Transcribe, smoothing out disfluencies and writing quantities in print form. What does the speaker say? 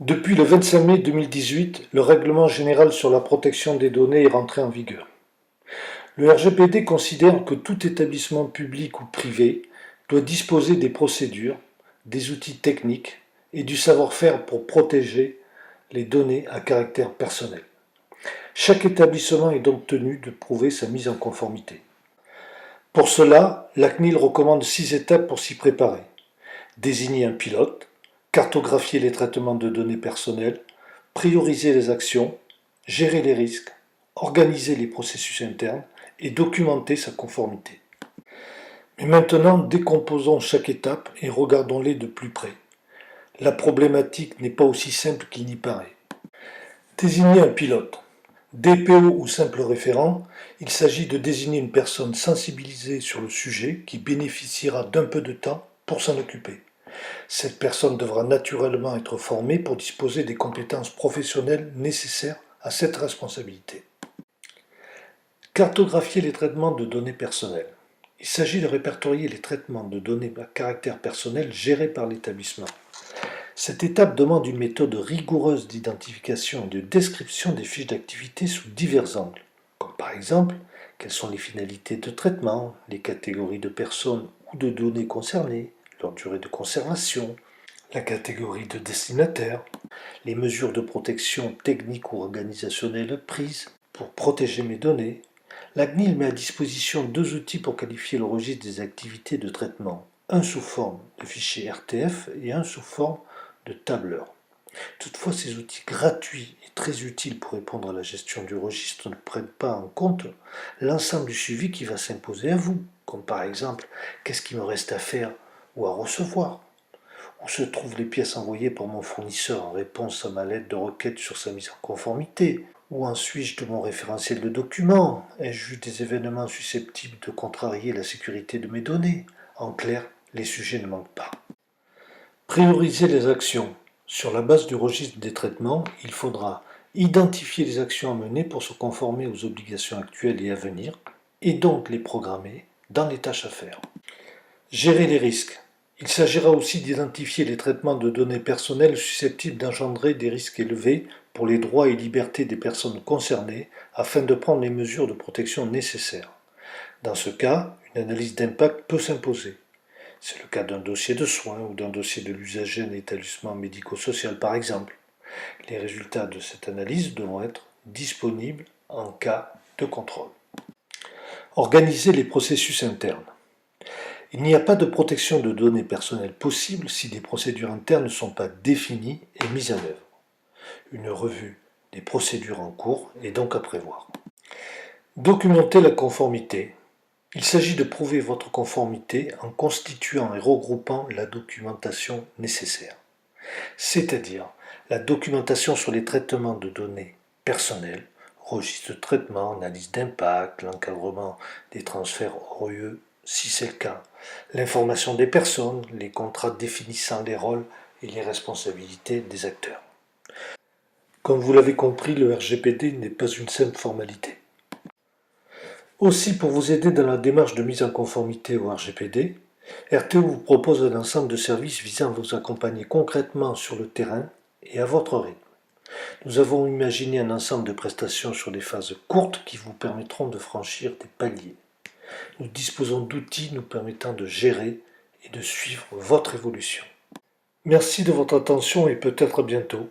Depuis le 25 mai 2018, le Règlement général sur la protection des données est rentré en vigueur. Le RGPD considère que tout établissement public ou privé doit disposer des procédures, des outils techniques et du savoir-faire pour protéger les données à caractère personnel. Chaque établissement est donc tenu de prouver sa mise en conformité. Pour cela, la CNIL recommande 6 étapes pour s'y préparer. Désigner un pilote, cartographier les traitements de données personnelles, prioriser les actions, gérer les risques, organiser les processus internes et documenter sa conformité. Mais maintenant, décomposons chaque étape et regardons-les de plus près. La problématique n'est pas aussi simple qu'il n'y paraît. Désigner un pilote. DPO ou simple référent, il s'agit de désigner une personne sensibilisée sur le sujet qui bénéficiera d'un peu de temps pour s'en occuper. Cette personne devra naturellement être formée pour disposer des compétences professionnelles nécessaires à cette responsabilité. Cartographier les traitements de données personnelles. Il s'agit de répertorier les traitements de données à caractère personnel gérés par l'établissement. Cette étape demande une méthode rigoureuse d'identification et de description des fiches d'activité sous divers angles, comme par exemple, quelles sont les finalités de traitement, les catégories de personnes ou de données concernées, leur durée de conservation, la catégorie de destinataire, les mesures de protection techniques ou organisationnelles prises pour protéger mes données. La CNIL met à disposition 2 outils pour qualifier le registre des activités de traitement, un sous forme de fichier RTF et un sous forme de tableur. Toutefois, ces outils gratuits et très utiles pour répondre à la gestion du registre ne prennent pas en compte l'ensemble du suivi qui va s'imposer à vous, comme par exemple, qu'est-ce qu'il me reste à faire ou à recevoir? Où se trouvent les pièces envoyées par mon fournisseur en réponse à ma lettre de requête sur sa mise en conformité? Où en suis-je de mon référentiel de documents? Ai-je vu des événements susceptibles de contrarier la sécurité de mes données? En clair, les sujets ne manquent pas. Prioriser les actions. Sur la base du registre des traitements, il faudra identifier les actions à mener pour se conformer aux obligations actuelles et à venir, et donc les programmer dans les tâches à faire. Gérer les risques. Il s'agira aussi d'identifier les traitements de données personnelles susceptibles d'engendrer des risques élevés pour les droits et libertés des personnes concernées afin de prendre les mesures de protection nécessaires. Dans ce cas, une analyse d'impact peut s'imposer. C'est le cas d'un dossier de soins ou d'un dossier de l'usager d'un établissement médico-social par exemple. Les résultats de cette analyse devront être disponibles en cas de contrôle. Organiser les processus internes. Il n'y a pas de protection de données personnelles possible si des procédures internes ne sont pas définies et mises en œuvre. Une revue des procédures en cours est donc à prévoir. Documenter la conformité. Il s'agit de prouver votre conformité en constituant et regroupant la documentation nécessaire, c'est-à-dire la documentation sur les traitements de données personnelles, registre de traitement, analyse d'impact, l'encadrement des transferts ORIE si c'est le cas, l'information des personnes, les contrats définissant les rôles et les responsabilités des acteurs. Comme vous l'avez compris, le RGPD n'est pas une simple formalité. Aussi, pour vous aider dans la démarche de mise en conformité au RGPD, RTO vous propose un ensemble de services visant à vous accompagner concrètement sur le terrain et à votre rythme. Nous avons imaginé un ensemble de prestations sur des phases courtes qui vous permettront de franchir des paliers. Nous disposons d'outils nous permettant de gérer et de suivre votre évolution. Merci de votre attention et peut-être à bientôt.